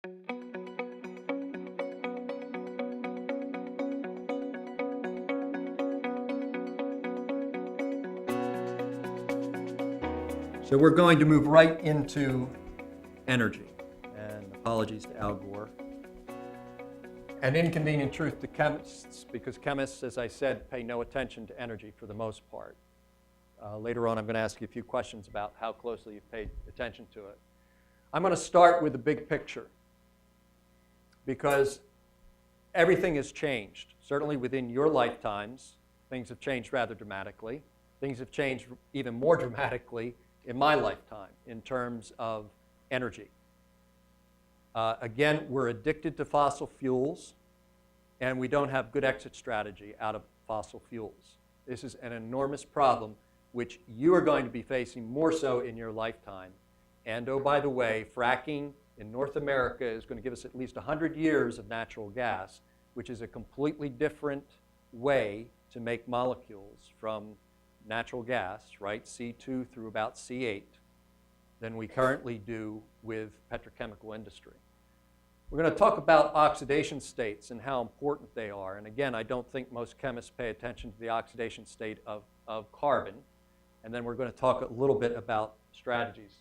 So we're going to move right into energy. And apologies to Al Gore. An inconvenient truth to chemists, because chemists, as I said, pay no attention to energy for the most part. Later on, I'm going to ask you a few questions about how closely you've paid attention to it. I'm going to start with the big picture, because everything has changed. Certainly within your lifetimes, things have changed rather dramatically. Things have changed even more dramatically in my lifetime in terms of energy. Again, we're addicted to fossil fuels, and we don't have good exit strategy out of fossil fuels. This is an enormous problem which you are going to be facing more so in your lifetime. And oh, by the way, fracking in North America is going to give us at least 100 years of natural gas, which is a completely different way to make molecules from natural gas, right, C2 through about C8, than we currently do with petrochemical industry. We're going to talk about oxidation states and how important they are. And again, I don't think most chemists pay attention to the oxidation state of carbon. And then we're going to talk a little bit about strategies.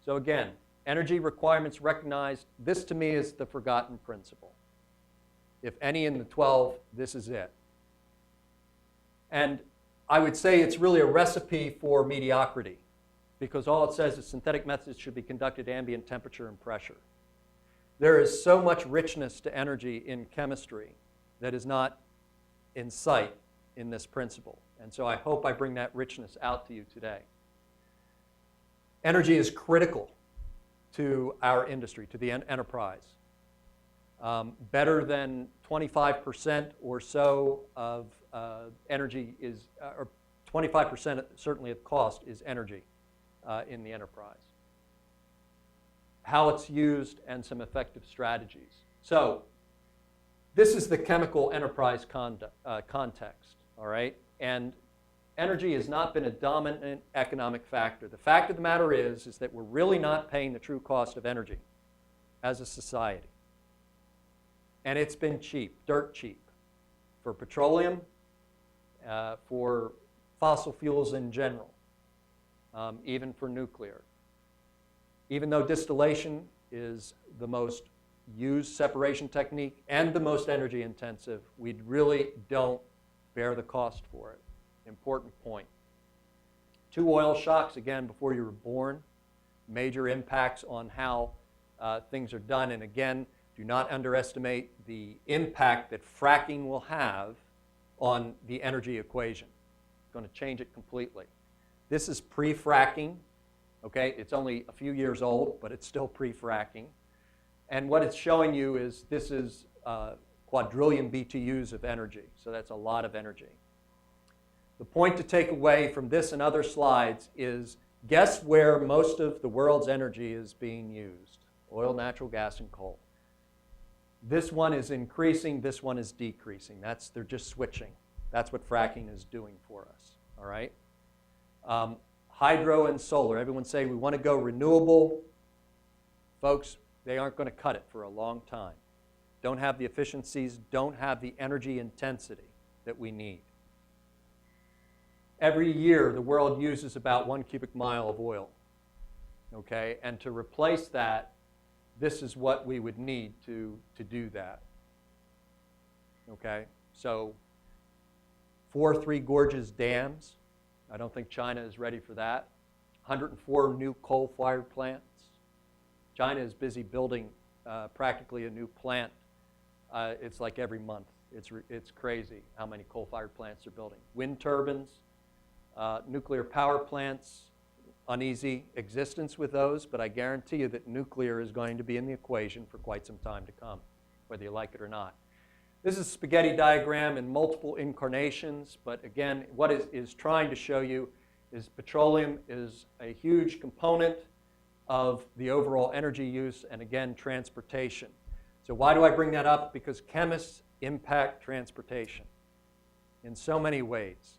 So again, energy requirements recognized. This to me is the forgotten principle. If any in the 12, this is it. And I would say it's really a recipe for mediocrity, because all it says is synthetic methods should be conducted at ambient temperature and pressure. There is so much richness to energy in chemistry that is not in sight in this principle. And so I hope I bring that richness out to you today. Energy is critical to our industry, to the enterprise. Better than 25% or so of energy is, or 25% certainly of cost is energy in the enterprise. How it's used and some effective strategies. So this is the chemical enterprise context, all right? And energy has not been a dominant economic factor. The fact of the matter is that we're really not paying the true cost of energy as a society. And it's been cheap, dirt cheap, for petroleum, for fossil fuels in general, even for nuclear. Even though distillation is the most used separation technique and the most energy intensive, we really don't bear the cost for it. Important point. 2 oil shocks, again, before you were born, major impacts on how things are done. And again, do not underestimate the impact that fracking will have on the energy equation. It's going to change it completely. This is pre-fracking. Okay, it's only a few years old, but it's still pre-fracking. And what it's showing you is this is quadrillion BTUs of energy. So that's a lot of energy. The point to take away from this and other slides is, guess where most of the world's energy is being used? Oil, natural gas, and coal. This one is increasing, this one is decreasing. They're just switching. That's what fracking is doing for us, all right? Hydro and solar. Everyone say we want to go renewable. Folks, they aren't going to cut it for a long time. Don't have the efficiencies, don't have the energy intensity that we need. Every year, the world uses about 1 cubic mile of oil. Okay, and to replace that, this is what we would need to do that. Okay, so 4 Three Gorges dams. I don't think China is ready for that. 104 new coal-fired plants. China is busy building practically a new plant. It's like every month. It's crazy how many coal-fired plants they're building. Wind turbines, nuclear power plants, uneasy existence with those, but I guarantee you that nuclear is going to be in the equation for quite some time to come, whether you like it or not. This is a spaghetti diagram in multiple incarnations, but again, what it is trying to show you is petroleum is a huge component of the overall energy use, and again, transportation. So why do I bring that up? Because chemists impact transportation in so many ways.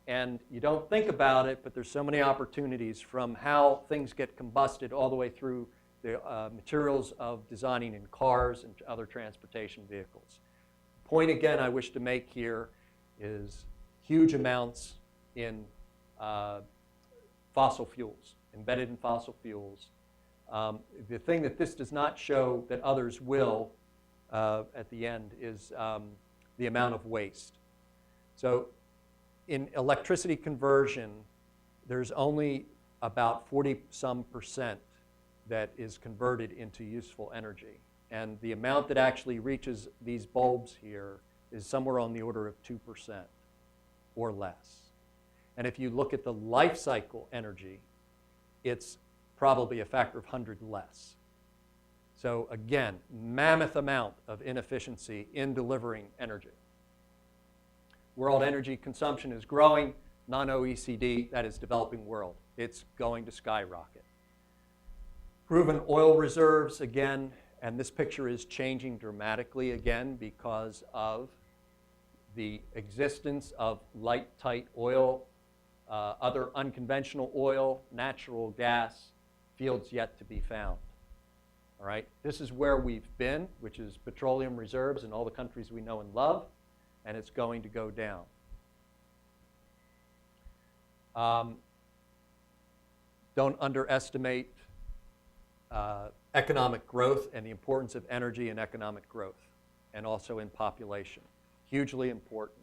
And you don't think about it, but there's so many opportunities from how things get combusted all the way through the materials of designing in cars and other transportation vehicles. The point again I wish to make here is huge amounts in fossil fuels, embedded in fossil fuels. The thing that this does not show that others will at the end is the amount of waste. So in electricity conversion, there's only about 40-some% that is converted into useful energy. And the amount that actually reaches these bulbs here is somewhere on the order of 2% or less. And if you look at the life cycle energy, it's probably a factor of 100 less. So again, mammoth amount of inefficiency in delivering energy. World energy consumption is growing. Non-OECD, that is developing world, it's going to skyrocket. Proven oil reserves, again, and this picture is changing dramatically again because of the existence of light, tight oil, other unconventional oil, natural gas, fields yet to be found. All right, this is where we've been, which is petroleum reserves in all the countries we know and love, and it's going to go down. Don't underestimate economic growth and the importance of energy in economic growth, and also in population. Hugely important.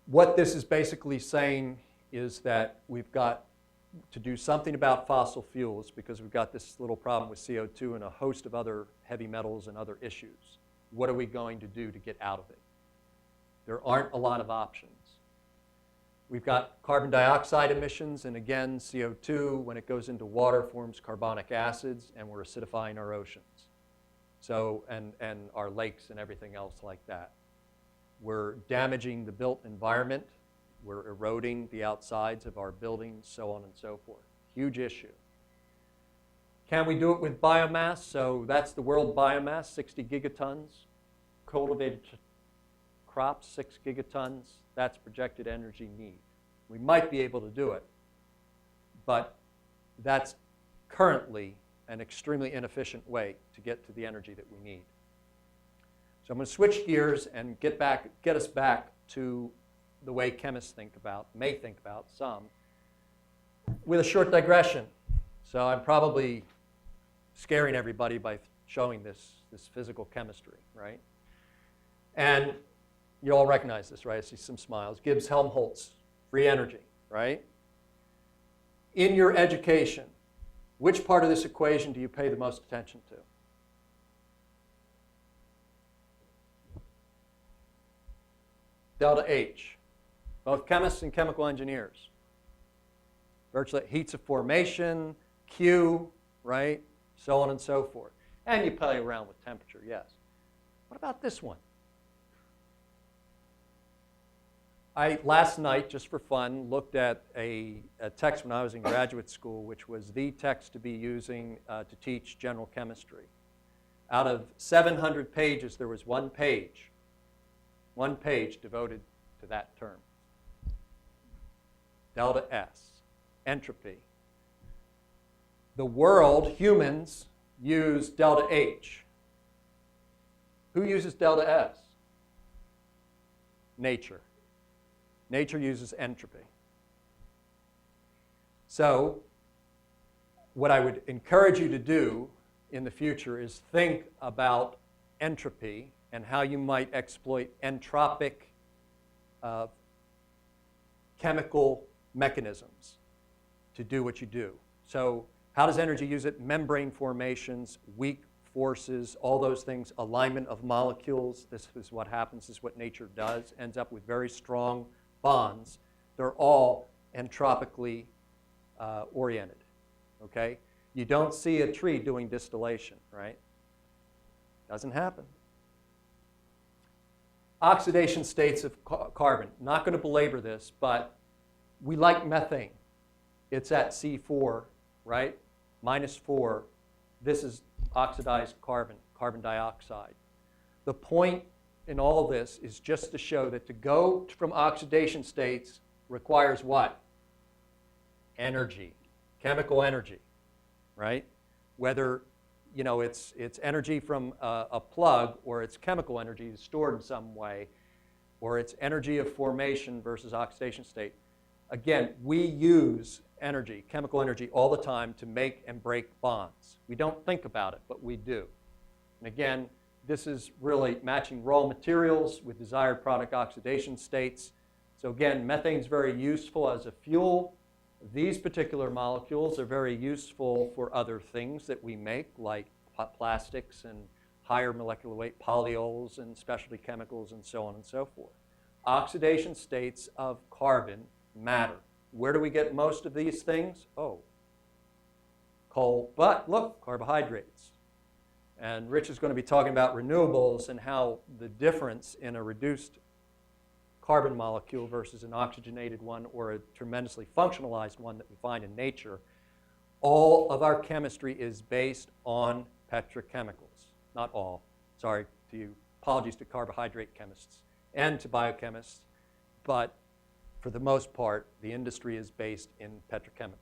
What this is basically saying is that we've got to do something about fossil fuels because we've got this little problem with CO2 and a host of other heavy metals and other issues. What are we going to do to get out of it? There aren't a lot of options. We've got carbon dioxide emissions, and again, CO2, when it goes into water, forms carbonic acids, and we're acidifying our oceans. So, and our lakes and everything else like that. We're damaging the built environment. We're eroding the outsides of our buildings, so on and so forth. Huge issue. Can we do it with biomass? So that's the world biomass, 60 gigatons. Cultivated crops, 6 gigatons. That's projected energy need. We might be able to do it, but that's currently an extremely inefficient way to get to the energy that we need. So I'm going to switch gears and get us back to the way chemists may think about some, with a short digression. So I'm probably scaring everybody by showing this physical chemistry, right? And you all recognize this, right? I see some smiles. Gibbs, Helmholtz, free energy, right? In your education, which part of this equation do you pay the most attention to? Delta H. Both chemists and chemical engineers. Virtually heats of formation, Q, right? So on and so forth. And you play around with temperature, yes. What about this one? Last night, just for fun, looked at a text when I was in graduate school, which was the text to be using to teach general chemistry. Out of 700 pages, there was one page devoted to that term. Delta S, entropy. The world, humans, use delta H. Who uses delta S? Nature. Nature uses entropy. So what I would encourage you to do in the future is think about entropy and how you might exploit entropic chemical mechanisms to do what you do. So how does energy use it? Membrane formations, weak forces, all those things, alignment of molecules. This is what happens, this is what nature does, ends up with very strong bonds. They're all entropically oriented, okay? You don't see a tree doing distillation, right? Doesn't happen. Oxidation states of carbon. Not going to belabor this, but we like methane. It's at C4, right? -4. This is oxidized carbon, carbon dioxide. The point in all this is just to show that to go from oxidation states requires what? Energy, chemical energy, right? Whether it's energy from a plug, or it's chemical energy stored in some way, or it's energy of formation versus oxidation state. Again, we use energy, chemical energy, all the time to make and break bonds. We don't think about it, but we do. And again, this is really matching raw materials with desired product oxidation states. So again, methane is very useful as a fuel. These particular molecules are very useful for other things that we make, like plastics and higher molecular weight polyols and specialty chemicals and so on and so forth. Oxidation states of carbon matter. Where do we get most of these things? Oh, coal, but look, carbohydrates. And Rich is going to be talking about renewables and how the difference in a reduced carbon molecule versus an oxygenated one or a tremendously functionalized one that we find in nature, all of our chemistry is based on petrochemicals. Not all. Sorry to you. Apologies to carbohydrate chemists and to biochemists. But for the most part, the industry is based in petrochemicals.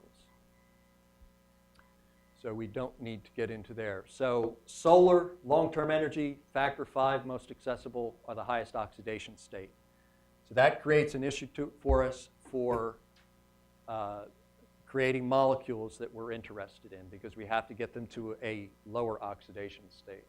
So we don't need to get into there. So solar, long-term energy, factor 5, most accessible, are the highest oxidation state. So that creates an issue for us for creating molecules that we're interested in, because we have to get them to a lower oxidation state.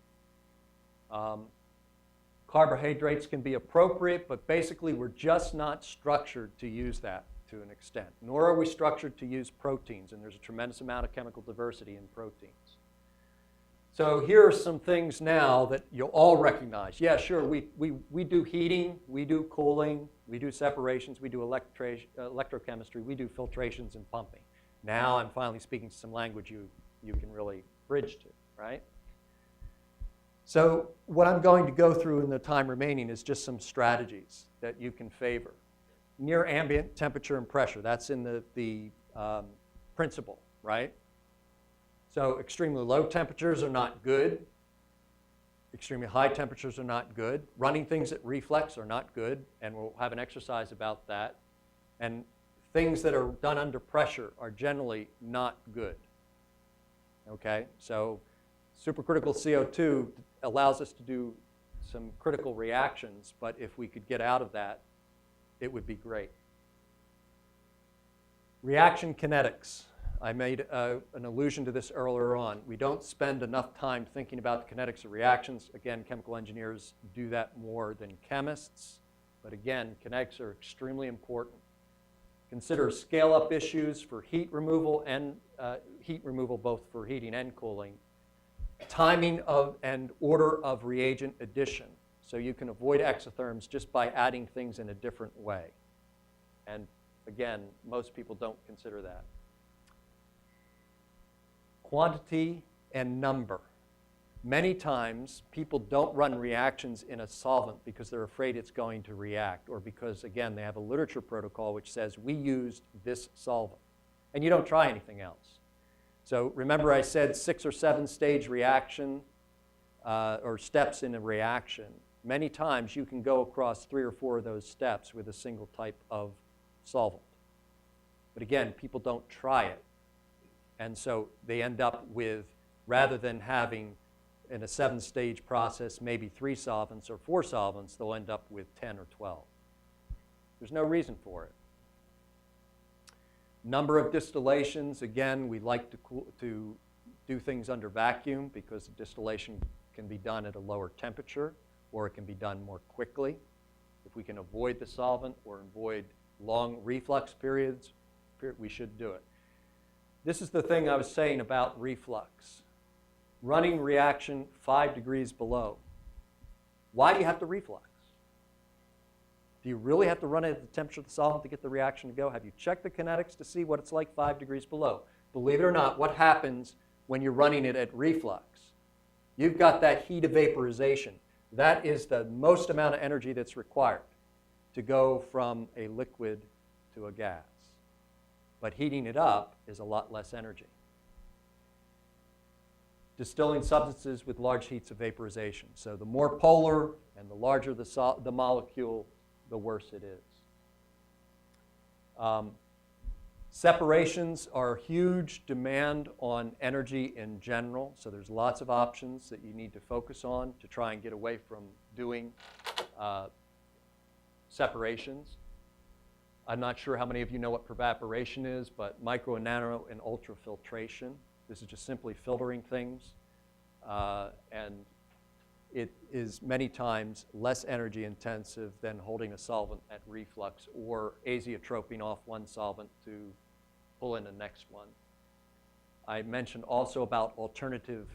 Carbohydrates can be appropriate, but basically we're just not structured to use that to an extent. Nor are we structured to use proteins, and there's a tremendous amount of chemical diversity in proteins. So here are some things now that you'll all recognize. Yeah, sure, we do heating, we do cooling, we do separations, we do electrochemistry, we do filtrations and pumping. Now I'm finally speaking some language you can really bridge to, right? So what I'm going to go through in the time remaining is just some strategies that you can favor. Near ambient temperature and pressure, that's in the principle, right? So extremely low temperatures are not good. Extremely high temperatures are not good. Running things at reflex are not good, and we'll have an exercise about that. And things that are done under pressure are generally not good. Okay, so supercritical CO2 allows us to do some critical reactions, but if we could get out of that, it would be great. Reaction kinetics. I made an allusion to this earlier on. We don't spend enough time thinking about the kinetics of reactions. Again, chemical engineers do that more than chemists. But again, kinetics are extremely important. Consider scale-up issues for heat removal and heat removal both for heating and cooling. Timing of and order of reagent addition. So you can avoid exotherms just by adding things in a different way. And again, most people don't consider that. Quantity and number. Many times, people don't run reactions in a solvent because they're afraid it's going to react, or because, again, they have a literature protocol which says, we used this solvent. And you don't try anything else. So remember I said 6 or 7 stage reaction or steps in a reaction. Many times you can go across 3 or 4 of those steps with a single type of solvent. But again, people don't try it. And so they end up with, rather than having in a 7-stage process maybe 3 solvents or 4 solvents, they'll end up with 10 or 12. There's no reason for it. Number of distillations, again, we like to do things under vacuum because the distillation can be done at a lower temperature, or it can be done more quickly. If we can avoid the solvent or avoid long reflux periods, we should do it. This is the thing I was saying about reflux. Running reaction 5 degrees below. Why do you have to reflux? Do you really have to run it at the temperature of the solvent to get the reaction to go? Have you checked the kinetics to see what it's like 5 degrees below? Believe it or not, what happens when you're running it at reflux? You've got that heat of vaporization. That is the most amount of energy that's required to go from a liquid to a gas. But heating it up is a lot less energy. Distilling substances with large heats of vaporization. So the more polar and the larger the molecule, the worse it is. Separations are huge demand on energy in general, so there's lots of options that you need to focus on to try and get away from doing separations. I'm not sure how many of you know what evaporation is, but micro and nano and ultrafiltration. This is just simply filtering things, and it is many times less energy intensive than holding a solvent at reflux or azeotroping off one solvent to pull in the next one. I mentioned also about alternative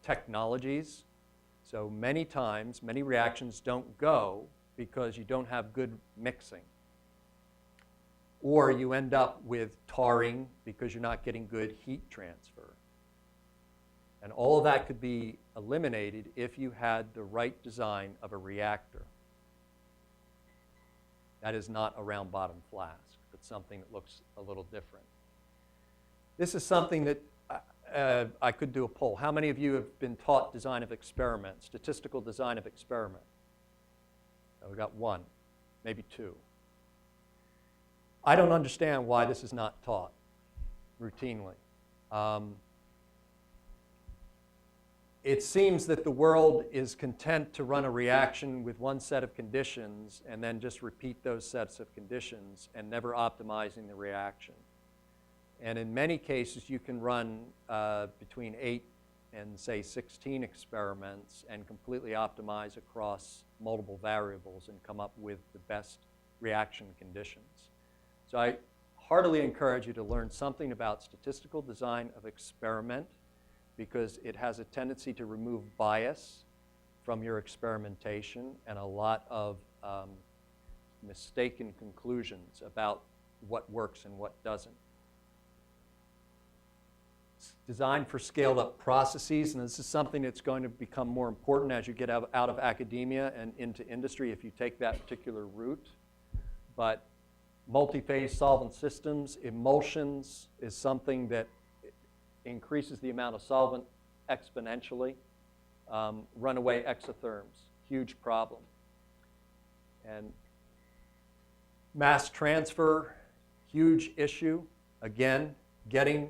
technologies. So many times, many reactions don't go because you don't have good mixing. Or you end up with tarring because you're not getting good heat transfer. And all of that could be eliminated if you had the right design of a reactor. That is not a round bottom flask, but something that looks a little different. This is something that I could do a poll. How many of you have been taught design of experiment, statistical design of experiment? Oh, we got one, maybe two. I don't understand why this is not taught routinely. It seems that the world is content to run a reaction with one set of conditions and then just repeat those sets of conditions and never optimizing the reaction. And in many cases, you can run between 8 and, say, 16 experiments and completely optimize across multiple variables and come up with the best reaction conditions. So I heartily encourage you to learn something about statistical design of experiment, because it has a tendency to remove bias from your experimentation and a lot of mistaken conclusions about what works and what doesn't. It's designed for scaled up processes, and this is something that's going to become more important as you get out of academia and into industry if you take that particular route. But multi-phase solvent systems, emulsions is something that increases the amount of solvent exponentially. Runaway exotherms, huge problem. And mass transfer, huge issue. Again, getting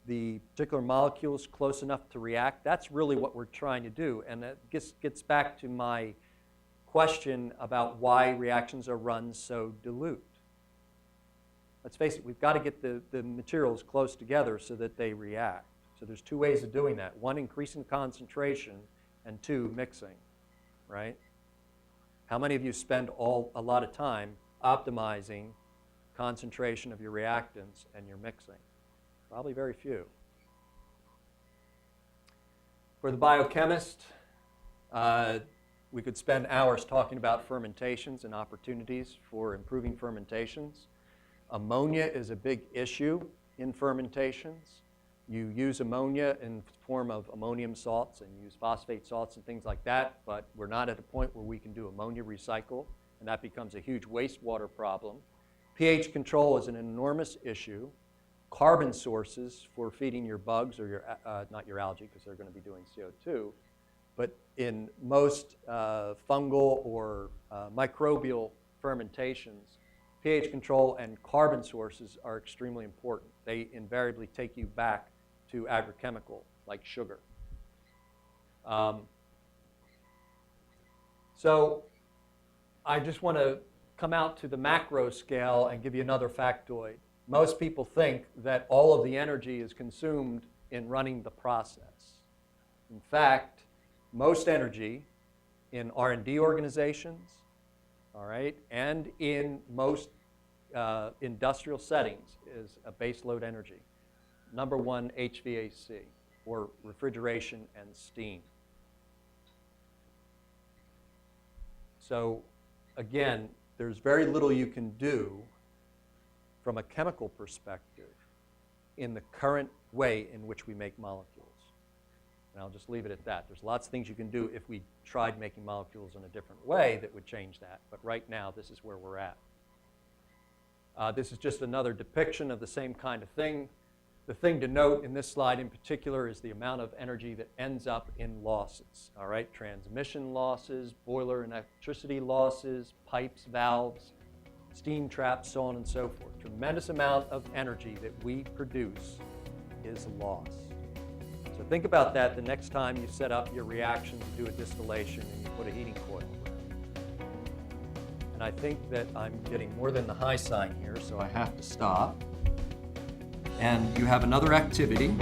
the particular molecules close enough to react, that's really what we're trying to do. And that gets back to my question about why reactions are run so dilute. Let's face it, we've got to get the materials close together so that they react. So there's two ways of doing that. One, increasing concentration, and two, mixing, right? How many of you spend a lot of time optimizing concentration of your reactants and your mixing? Probably very few. For the biochemist, we could spend hours talking about fermentations and opportunities for improving fermentations. Ammonia is a big issue in fermentations. You use ammonia in the form of ammonium salts and use phosphate salts and things like that, but we're not at a point where we can do ammonia recycle, and that becomes a huge wastewater problem. pH control is an enormous issue. Carbon sources for feeding your bugs, or your, not your algae, because they're going to be doing CO2, but in most fungal or microbial fermentations, pH control and carbon sources are extremely important. They invariably take you back to agrochemical, like sugar. So I just want to come out to the macro scale and give you another factoid. Most people think that all of the energy is consumed in running the process. In fact, most energy in R&D organizations, all right, and in most industrial settings is a base load energy. Number one, HVAC, or refrigeration and steam. So again, there's very little you can do from a chemical perspective in the current way in which we make molecules. And I'll just leave it at that. There's lots of things you can do if we tried making molecules in a different way that would change that. But right now, this is where we're at. This is just another depiction of the same kind of thing. The thing to note in this slide in particular is the amount of energy that ends up in losses. All right, transmission losses, boiler and electricity losses, pipes, valves. steam traps, so on and so forth. Tremendous amount of energy that we produce is lost. So think about that the next time you set up your reaction to do a distillation and you put a heating coil around. And I think that I'm getting more than the high sign here, so I have to stop. And you have another activity.